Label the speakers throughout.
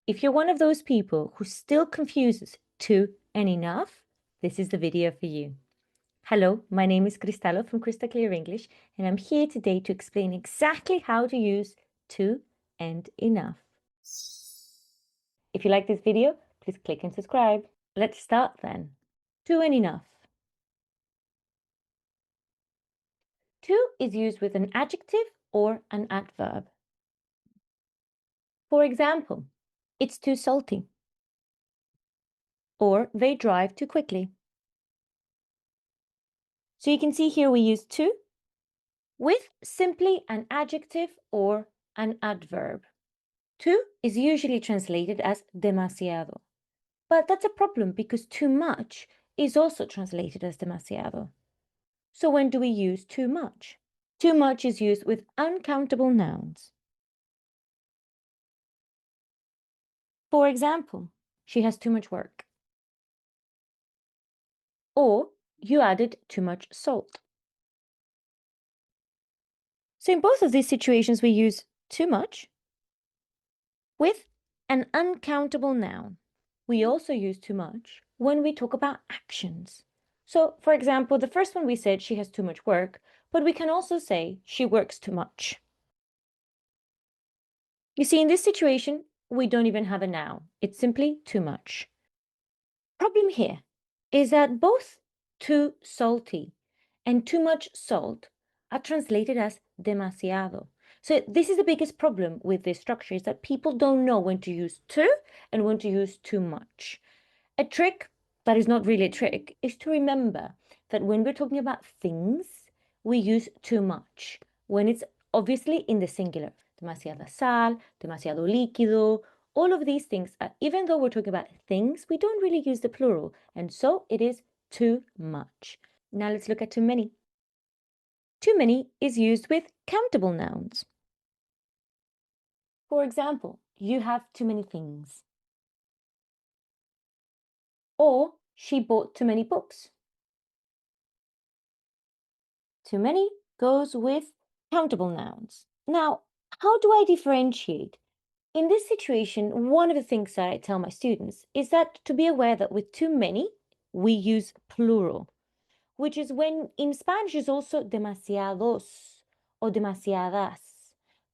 Speaker 1: If you're one of those people who still confuses too and enough, this is the video for you. Hello, my name is Krystallo from Crystal Clear English, and I'm here today to explain exactly how to use too and enough. If you like this video, please click and subscribe. Let's start then. Too and enough. Too is used with an adjective or an adverb. For example, it's too salty, or they drive too quickly. So you can see here we use too with simply an adjective or an adverb. Too is usually translated as demasiado, but that's a problem because too much is also translated as demasiado. So when do we use too much? Too much is used with uncountable nouns. For example, she has too much work. Or you added too much salt. So in both of these situations, we use too much with an uncountable noun. We also use too much when we talk about actions. So, for example, the first one we said she has too much work, but we can also say she works too much. You see, in this situation, we don't even have a noun. It's simply too much. Problem here is that both too salty and too much salt are translated as demasiado. So this is the biggest problem with this structure, is that people don't know when to use too and when to use too much. A trick that is not really a trick is to remember that when we're talking about things, we use too much when it's obviously in the singular. Demasiada sal, demasiado líquido, all of these things, even though we're talking about things, we don't really use the plural, and so it is too much. Now let's look at too many. Too many is used with countable nouns. For example, you have too many things. Or she bought too many books. Too many goes with countable nouns. Now, how do I differentiate? In this situation, one of the things that I tell my students is that to be aware that with too many, we use plural, which is when in Spanish is also demasiados or demasiadas.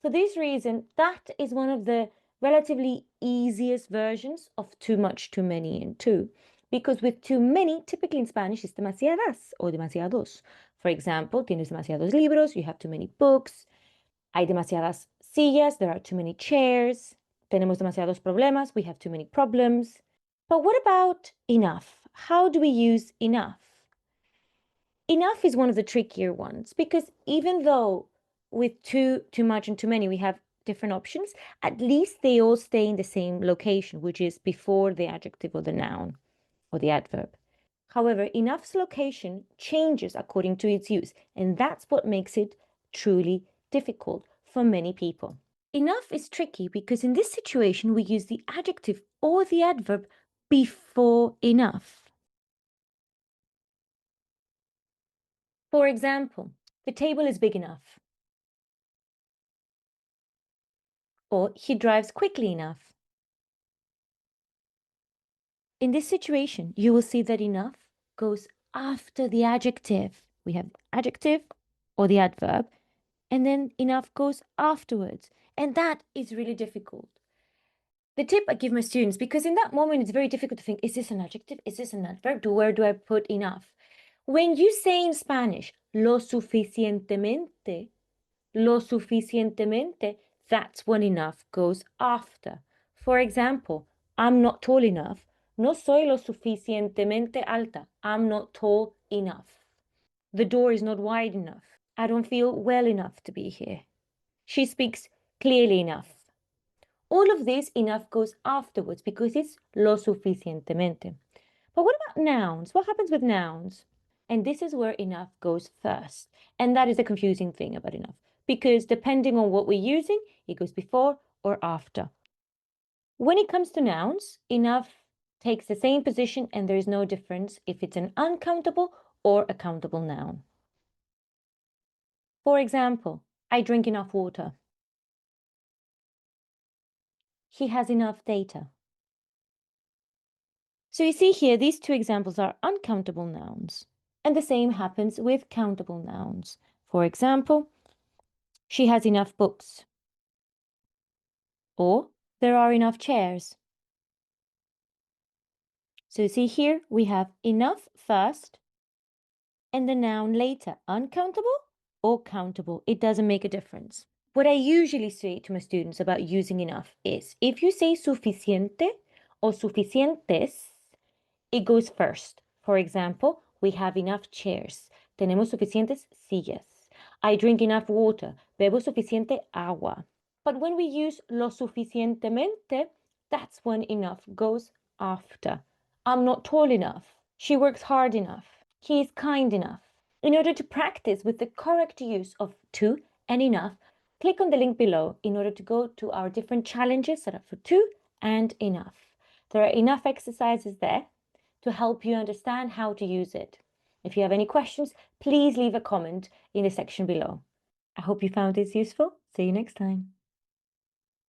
Speaker 1: For this reason, that is one of the relatively easiest versions of too much, too many, and too. Because with too many, typically in Spanish, is demasiadas or demasiados. For example, tienes demasiados libros, you have too many books. Hay demasiadas sillas, there are too many chairs. Tenemos demasiados problemas, we have too many problems. But what about enough? How do we use enough? Enough is one of the trickier ones because even though with too much and too many we have different options, at least they all stay in the same location, which is before the adjective or the noun or the adverb. However, enough's location changes according to its use, and that's what makes it truly difficult for many people. Enough is tricky because in this situation we use the adjective or the adverb before enough. For example, the table is big enough. Or he drives quickly enough. In this situation, you will see that enough goes after the adjective. We have adjective or the adverb, and then enough goes afterwards. And that is really difficult. The tip I give my students, because in that moment it's very difficult to think, is this an adjective? Is this an adverb? Where do I put enough? When you say in Spanish, lo suficientemente, that's when enough goes after. For example, I'm not tall enough. No soy lo suficientemente alta. I'm not tall enough. The door is not wide enough. I don't feel well enough to be here. She speaks clearly enough. All of this enough goes afterwards because it's lo suficientemente. But what about nouns? What happens with nouns? And this is where enough goes first. And that is the confusing thing about enough. Because depending on what we're using, it goes before or after. When it comes to nouns, enough takes the same position and there is no difference if it's an uncountable or a countable noun. For example, I drink enough water. he has enough data. So you see here, these two examples are uncountable nouns. And the same happens with countable nouns. For example, she has enough books. Or there are enough chairs. So you see here, we have enough first and the noun later. Uncountable or countable, it doesn't make a difference. What I usually say to my students about using enough is, if you say suficiente or suficientes, it goes first. For example, we have enough chairs. Tenemos suficientes sillas. I drink enough water. Bebo suficiente agua. But when we use lo suficientemente, that's when enough goes after. I'm not tall enough. She works hard enough. He is kind enough. In order to practice with the correct use of to and enough, click on the link below in order to go to our different challenges set up for to and enough. There are enough exercises there to help you understand how to use it. If you have any questions, please leave a comment in the section below. I hope you found this useful. See you next time.